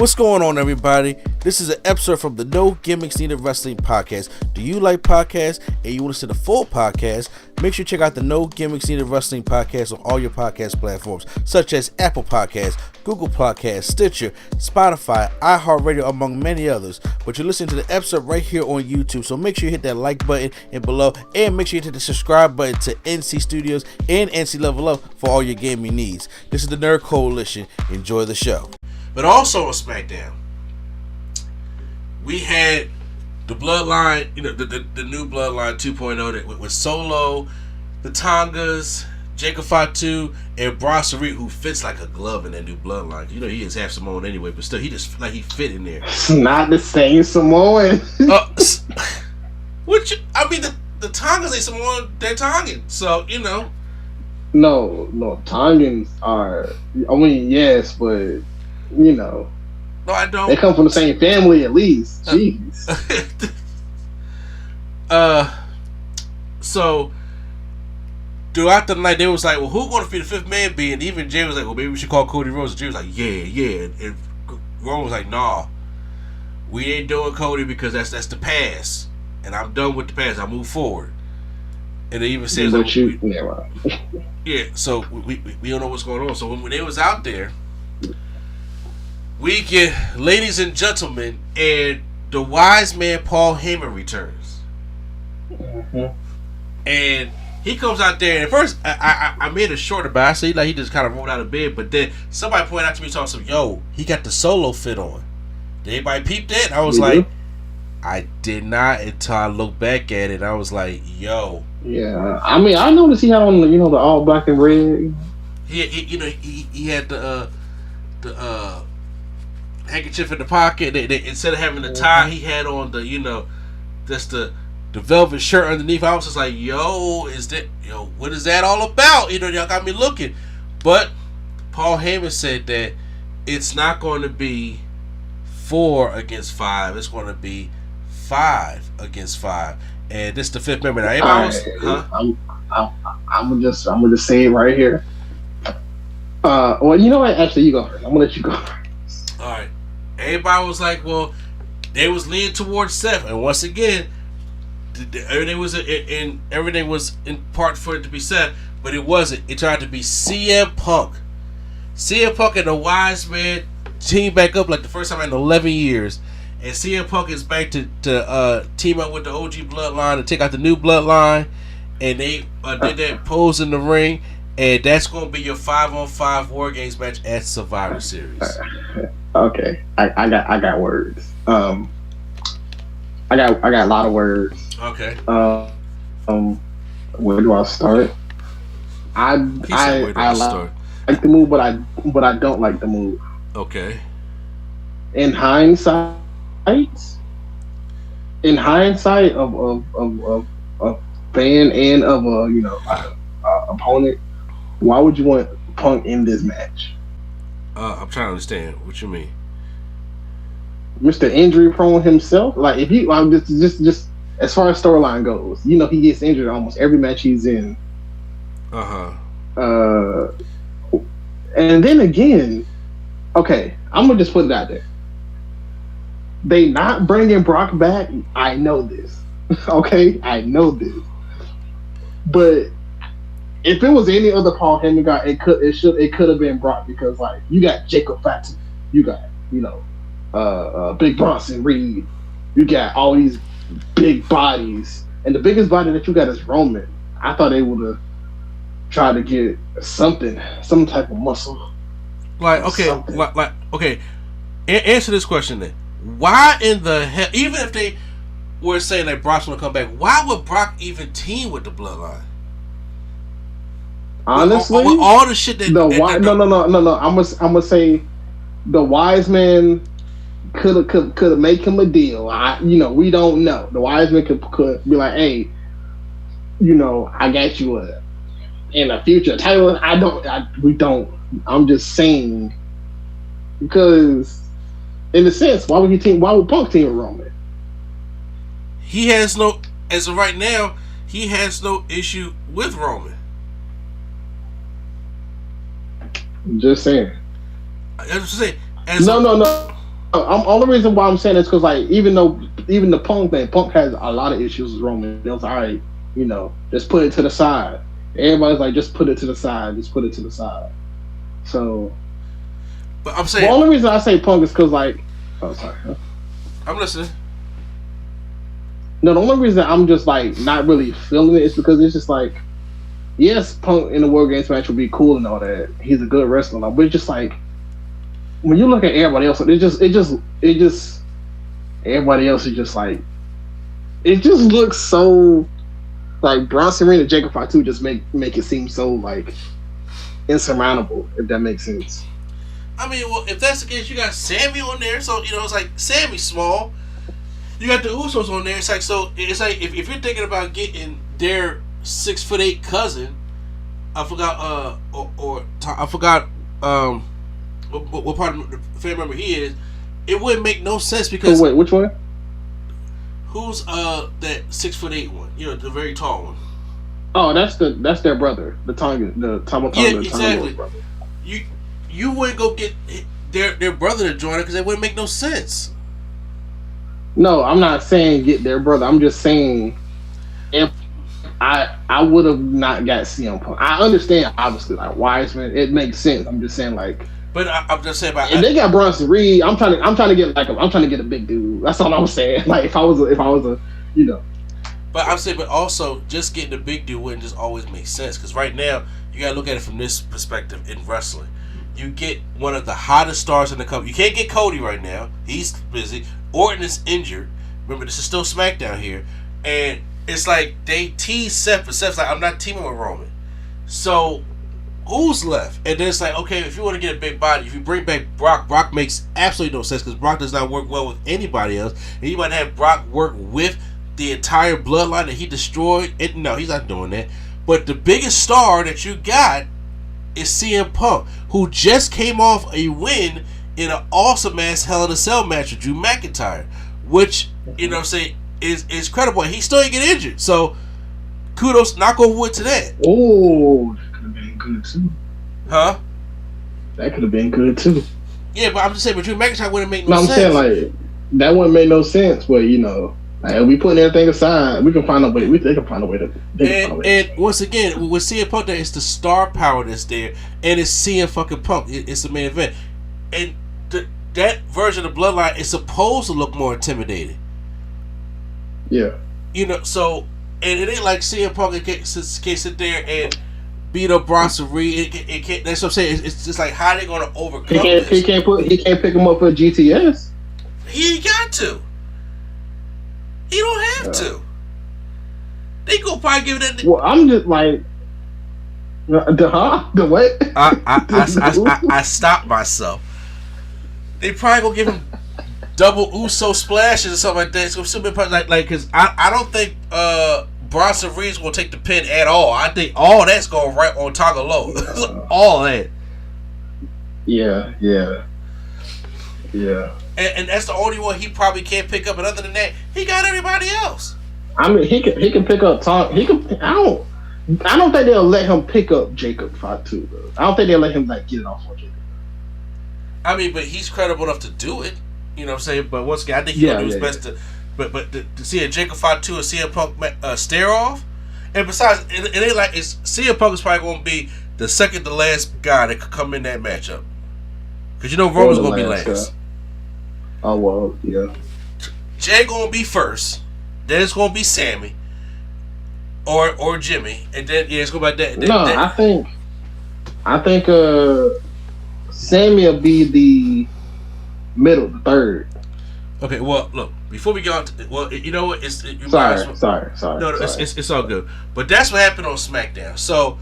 What's going on, everybody? This is an episode from the No Gimmicks Needed Wrestling podcast. Do you like podcasts and you want to see the full podcast? Make sure you check out the No Gimmicks Needed Wrestling podcast on all your podcast platforms, such as Apple Podcasts, Google Podcasts, Stitcher, Spotify, iHeartRadio, among many others. But you're listening to the episode right here on YouTube, so make sure you hit that like button and below, and make sure you hit the subscribe button to NC Studios and NC Level Up for all your gaming needs. This is the Nerd Coalition. Enjoy the show. But also on Smackdown, we had the Bloodline, the new Bloodline 2.0 with Solo, the Tongas, Jacob Fatu, and Brasserie, who fits like a glove in that new Bloodline. You know, he is half Samoan anyway, but still, he just like he fit in there. It's not the same Samoan. Which, I mean, the Tongas ain't Samoan, they're Tongan, so, you know. No, Tongans are, I mean, yes, but, you know. No, I don't. They come from the same family at least. Jeez. So throughout the night, they was like, "Well, who gonna be the fifth man?" Be, and even Jay was like, "Well, maybe we should call Cody Rhodes." And Jay was like, "Yeah." And Rhodes was like, "Nah, we ain't doing Cody because that's the past, and I'm done with the past. I move forward." And they even says, like, "Yeah." So we don't know what's going on. So when they was out there, we get, ladies and gentlemen, and the wise man Paul Heyman returns. Mm-hmm. And he comes out there, and at first I made it short about it. I said, like, he just kind of rolled out of bed, but then somebody pointed out to me, talking, "Yo, he got the Solo fit on." Did anybody peep that? And I was like, I did not until I looked back at it. I was like, yo. Yeah, I mean, I noticed he had on, the all black and red. He had the handkerchief in the pocket. They, instead of having the tie, he had on just the velvet shirt underneath. I was just like, what is that all about? Y'all got me looking. But Paul Heyman said that it's not going to be 4 against 5. It's going to be 5 against 5. And this is the fifth member. Now, I'm gonna just say it right here. Well, you know what? Actually, you go first. I'm gonna let you go first. All right. Everybody was like, well, they was leaning towards Seth, and once again, everything was in part for it to be Seth, but it wasn't. It turned out to be CM Punk. CM Punk and the Wise Man team back up like the first time in 11 years, and CM Punk is back to team up with the OG Bloodline to take out the new Bloodline, and they did that pose in the ring, and that's going to be your 5-on-5 War Games match at Survivor Series. Okay, I got words. I got a lot of words. Okay. Where do I start? I like the move, but I don't like the move. Okay. In hindsight of a fan and of a opponent, why would you want Punk in this match? I'm trying to understand what you mean. Mr. Injury prone himself. Like, if you just as far as storyline goes, he gets injured almost every match he's in. And then again, okay, I'm gonna just put it out there. They not bringing Brock back. I know this. Okay, I know this. But if it was any other Paul Heyman guy, it could have been Brock, because like you got Jacob Fatu, you got Big Bronson Reed, you got all these big bodies, and the biggest body that you got is Roman. I thought they would have tried to get some type of muscle. Answer this question then. Why in the hell, even if they were saying that Brock's gonna come back, why would Brock even team with the Bloodline? Honestly, with all the shit that no. I'm gonna say the Wise Man could have make him a deal. We don't know. The Wise Man could be like, hey, I got you in a future title. We don't. I'm just saying, because in a sense, why would Punk team with Roman? He has no, as of right now, he has no issue with Roman. Just saying. I was saying, No. I'm only reason why I'm saying this because like even the Punk thing, Punk has a lot of issues with Roman. It was all right, just put it to the side. Everybody's like, just put it to the side, just put it to the side. So, but I'm saying the only reason I say Punk is because like, oh sorry, I'm listening. No, the only reason I'm just like not really feeling it is because it's just like, yes, Punk in the War Games match would be cool and all that. He's a good wrestler, but it's just like when you look at everybody else, it just everybody else is just like, it just looks so like Bronson Reed and Jacob Fatu just make it seem so like insurmountable, if that makes sense. I mean, well, if that's the case, you got Sammy on there, so it's like Sammy's small. You got the Usos on there. It's like if you're thinking about getting their 6'8" cousin, I forgot I forgot what part of the family member he is. It wouldn't make no sense because wait, which one? Who's that 6'8" one? The very tall one. Oh, that's their brother, the Tonga. Yeah, exactly. Brother. You wouldn't go get their brother to join it because it wouldn't make no sense. No, I'm not saying get their brother. I'm just saying if I would have not got CM Punk. I understand, obviously, like Wiseman, it makes sense. I'm just saying, like, but I'm just saying about if they got Bronson Reed, I'm trying to get a big dude. That's all I'm saying. Like if I was a. But I'm saying, but also just getting a big dude wouldn't just always make sense because right now you gotta look at it from this perspective in wrestling. You get one of the hottest stars in the company. You can't get Cody right now. He's busy. Orton is injured. Remember, this is still SmackDown here. And it's like they tease Seth, but Seth's like, I'm not teaming with Roman. So, who's left? And then it's like, okay, if you want to get a big body, if you bring back Brock makes absolutely no sense because Brock does not work well with anybody else. And you might have Brock work with the entire bloodline that he destroyed. No, he's not doing that. But the biggest star that you got is CM Punk, who just came off a win in an awesome ass Hell in a Cell match with Drew McIntyre, which is credible. He still ain't get injured, so kudos, knock on wood to that. Oh, that could have been good too. Huh? That could have been good too. Yeah, but I'm just saying, but Drew McIntyre wouldn't make no sense. I'm saying like that wouldn't make no sense. But like, if we putting everything aside, we can find a way. They can find a way to. And once again, with CM Punk, there, it's the star power that's there, and it's CM fucking Punk. It's the main event, and that version of Bloodline is supposed to look more intimidating. Yeah. So and it ain't like CM Punk can't sit there and beat up Bronson Reed. It can't. That's what I'm saying. It's just like how they gonna overcome this. He can't pick him up for GTS. He ain't got to. He don't have to. They go probably give it that. Well, I'm just like, the what? I stopped myself. They probably gonna give him double Uso splashes or something like that. It's gonna still be like because I don't think Bronson Reed's gonna take the pin at all. I think all that's going right on Tagalo. All that. Yeah. And that's the only one he probably can't pick up. And other than that, he got everybody else. I mean, he can pick up Tom. I don't think they'll let him pick up Jacob Fatu though. I don't think they'll let him like get it off on Jacob. I mean, but he's credible enough to do it. You know what I'm saying? But once again, I think he'll do his best to. But to see a Jacob Fatu and CM Punk stare off, and besides, it ain't like CM Punk is probably going to be the second to last guy that could come in that matchup. Because Roman's going to be last. Oh well, yeah. Jay going to be first. Then it's going to be Sammy or Jimmy, and then it's going to be that. I think Sammy will be the middle, the third. Okay, well, look. Before we go on, you know what? Sorry. No, it's all good. But that's what happened on SmackDown. So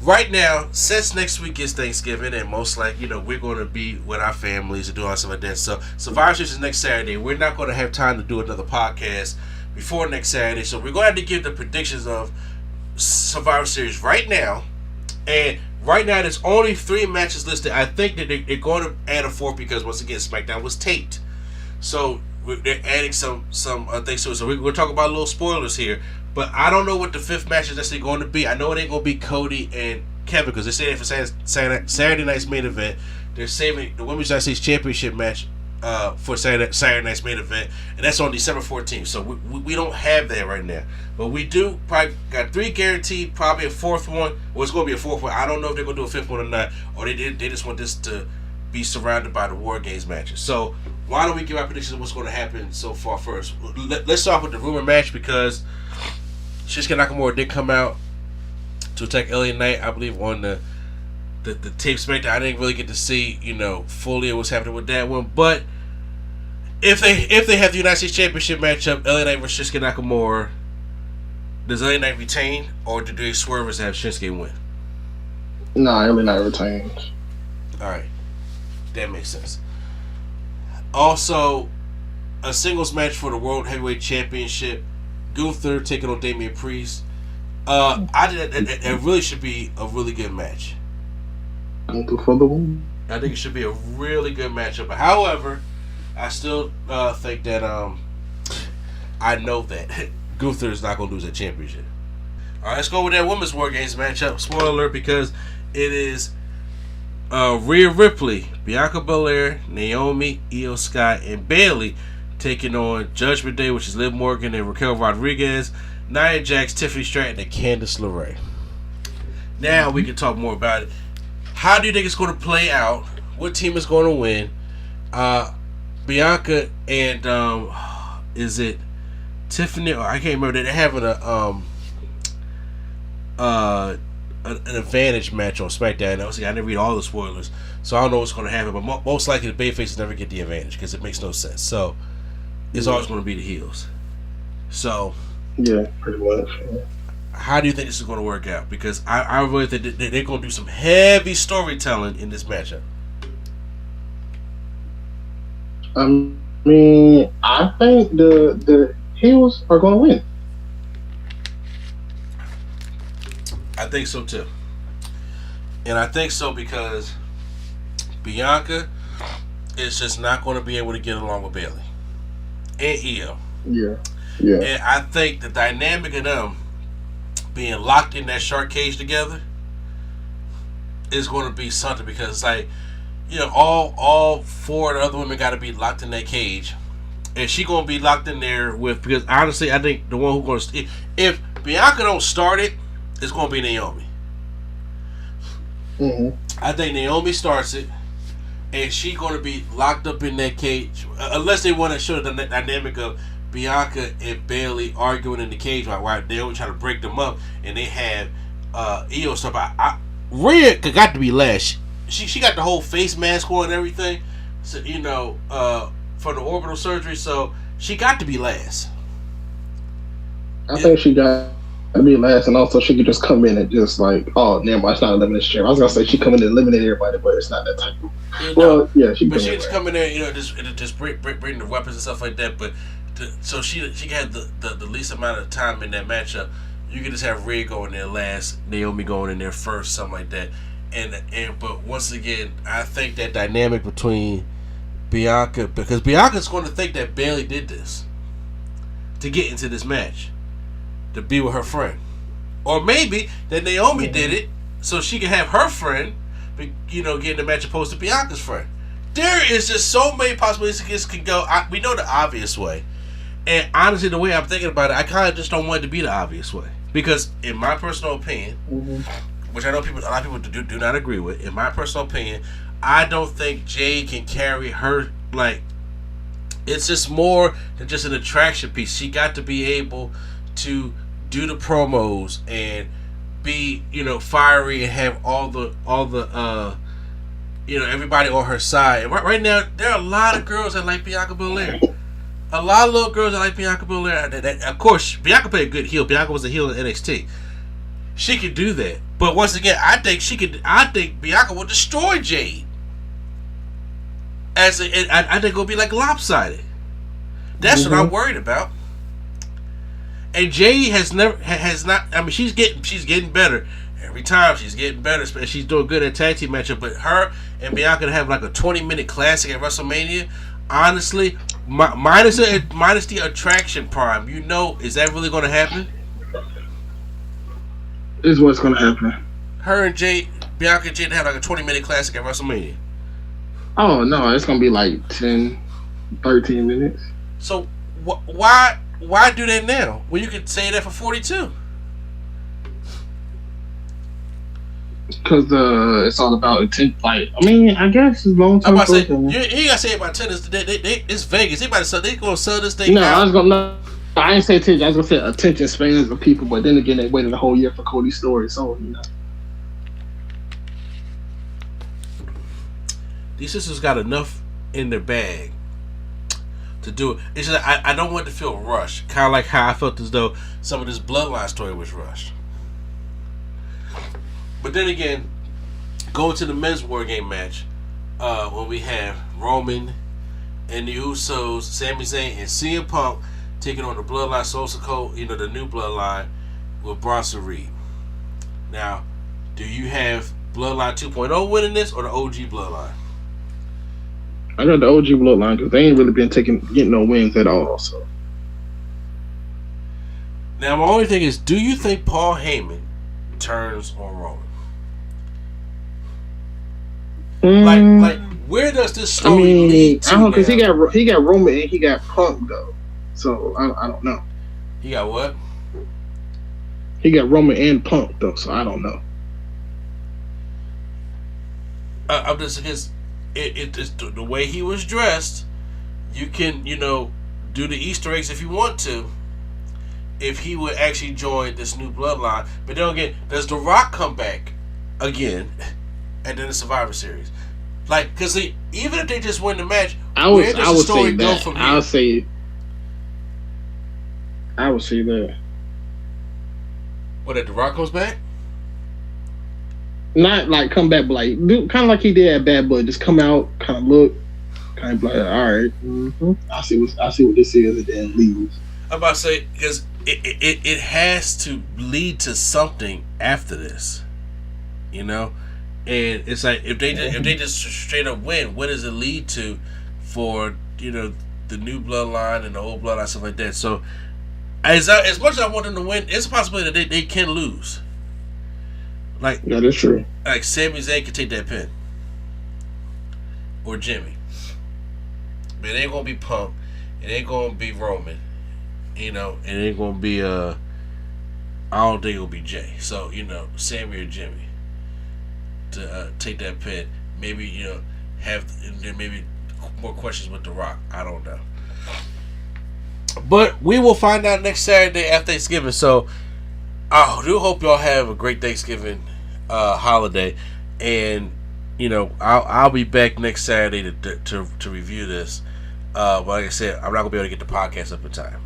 right now, since next week is Thanksgiving, and most likely, we're going to be with our families and do all stuff like that. So Survivor Series is next Saturday. We're not going to have time to do another podcast before next Saturday. So we're going to have to give the predictions of Survivor Series right now. And right now, there's only 3 matches listed. I think that they're going to add a 4th because, once again, SmackDown was taped. So they're adding some things to it. So we're going to talk about little spoilers here. But I don't know what the 5th match is actually going to be. I know it ain't going to be Cody and Kevin because they're saying it for Saturday night's main event. They're saving the Women's United States Championship match for Saturday night's main event, and that's on December 14th. So we don't have that right now, but we do probably got 3 guaranteed. Probably a 4th one. Well, it's going to be a 4th one. I don't know if they're going to do a 5th one or not, or they just want this to be surrounded by the War Games matches. So why don't we give our predictions of what's going to happen so far first? Let's start with the rumor match, because Shinsuke Nakamura did come out to attack LA Knight, I believe, on the tape Smackdown. I didn't really get to see, fully what's happening with that one. But if they have the United States Championship matchup, LA Knight versus Shinsuke Nakamura, does LA Knight retain, or do they swerve and have Shinsuke win? Nah, LA Knight retains. Alright. That makes sense. Also, a singles match for the World Heavyweight Championship. Gunther taking on Damian Priest. It really should be a really good match. Gunther for the win. I think it should be a really good matchup. However, I still think that I know that Gunther is not going to lose that championship. All right, let's go with that Women's War Games matchup. Spoiler alert, because it is Rhea Ripley, Bianca Belair, Naomi, Io Sky, and Bayley taking on Judgment Day, which is Liv Morgan and Raquel Rodriguez, Nia Jax, Tiffany Stratton, and Candice LeRae. Now we can talk more about it. How do you think it's going to play out? What team is going to win? Bianca and is it Tiffany? Or I can't remember. They're having an advantage match on SmackDown. Obviously, I didn't read all the spoilers, so I don't know what's going to happen. But most likely, the babyfaces never get the advantage because it makes no sense. So it's always going to be the heels. So yeah, pretty much. Yeah. How do you think this is going to work out? Because I really think that they're going to do some heavy storytelling in this matchup. I mean, I think the heels are going to win. I think so too. And I think so because Bianca is just not going to be able to get along with Bayley and Io. Yeah. Yeah. And I think the dynamic of them being locked in that shark cage together is going to be something, because it's like, all 4 of the other women got to be locked in that cage, and she going to be locked in there with, because honestly, I think the one who's going to, if Bianca don't start it, it's going to be Naomi. Mm-hmm. I think Naomi starts it, and she going to be locked up in that cage, unless they want to show the dynamic of Bianca and Bayley arguing in the cage while they always try to break them up, and they have Io stuff. Rhea got to be last. She got the whole face mask on and everything, so for the orbital surgery, so she got to be last. I think she got to be last, and also she could just come in and just like, oh, never mind, it's not elimination chamber. I was gonna say she come in and eliminate everybody, but it's not that type of. Well, yeah, she just come in there, just bring the weapons and stuff like that, but. So she had the least amount of time in that matchup. You could just have Rhea going there last, Naomi going in there first, something like that. But once again, I think that dynamic between Bianca, because Bianca's going to think that Bayley did this to get into this match, to be with her friend, or maybe that Naomi did it so she can have her friend, get in the match opposed to Bianca's friend. There is just so many possibilities this can go. We know the obvious way. And honestly, the way I'm thinking about it, I kind of just don't want it to be the obvious way. Because in my personal opinion, which I know a lot of people do not agree with, in my personal opinion, I don't think Jade can carry her, it's just more than just an attraction piece. She got to be able to do the promos and be, fiery and have all the everybody on her side. And right now, there are a lot of girls that like Bianca Belair. A lot of little girls that like Bianca Belair. Of course, Bianca played a good heel. Bianca was a heel in NXT. She could do that. But once again, I think Bianca will destroy Jade. I think it'll be like lopsided. That's what I'm worried about. And Jade has not. I mean, she's getting better. Every time she's getting better, she's doing good at tag team matchup. But her and Bianca to have like a 20-minute classic at WrestleMania, honestly, minus the attraction prime, is that really going to happen? Is what's going to happen. Her and Bianca and Jade have like a 20-minute classic at WrestleMania. Oh no, it's going to be like 10, 13 minutes. So why do that now when you could say that for 42? Because it's all about intent. Like, I mean, I guess it's long term. I'm about to say you ain't gotta say it about tennis. It's Vegas. They gonna sell this thing. No, out. I didn't say attention. I was gonna say attention spans of people. But then again, they waited a whole year for Cody's story. So These sisters got enough in their bag to do it. It's just I don't want to feel rushed. Kind of like how I felt as though some of this Bloodline story was rushed. But then again, going to the men's War Game match, when we have Roman and the Usos, Sami Zayn, and CM Punk taking on the Bloodline Social Code, the new Bloodline with Bronson Reed. Now, do you have Bloodline 2.0 winning this or the OG Bloodline? I got the OG Bloodline because they ain't really been getting no wins at all. So now, my only thing is, do you think Paul Heyman turns on Roman? Like, where does this story lead to? I don't, because he got Roman and he got Punk though, so I don't know. He got what? He got Roman and Punk though, so I don't know. I'm just because it's the way he was dressed. You can do the Easter eggs if you want to. If he would actually join this new Bloodline, but then again, does The Rock come back again? And then the Survivor Series, because even if they just win the match, where does the story go from here? I would say that. What, if The Rock comes back? Not like come back, but like do kind of like he did at Bad Blood, just come out, kind of look, kind of like, all right, I see what this is, and then leave. I'm about to say because it has to lead to something after this, And it's like if they just straight up win, what does it lead to for the new Bloodline and the old Bloodline, stuff like that? So as much as I want them to win, it's a possibility that they can lose. Like that is true. Like Sami Zayn could take that pin, or Jimmy, but it ain't gonna be Punk, it ain't gonna be Roman, it ain't gonna be I don't think it'll be Jay. So Sami or Jimmy to take that pin. Maybe have there maybe more questions with The Rock. I don't know, but we will find out next Saturday after Thanksgiving. So I do hope y'all have a great Thanksgiving holiday, and I'll be back next Saturday to review this. But like I said, I'm not gonna be able to get the podcast up in time.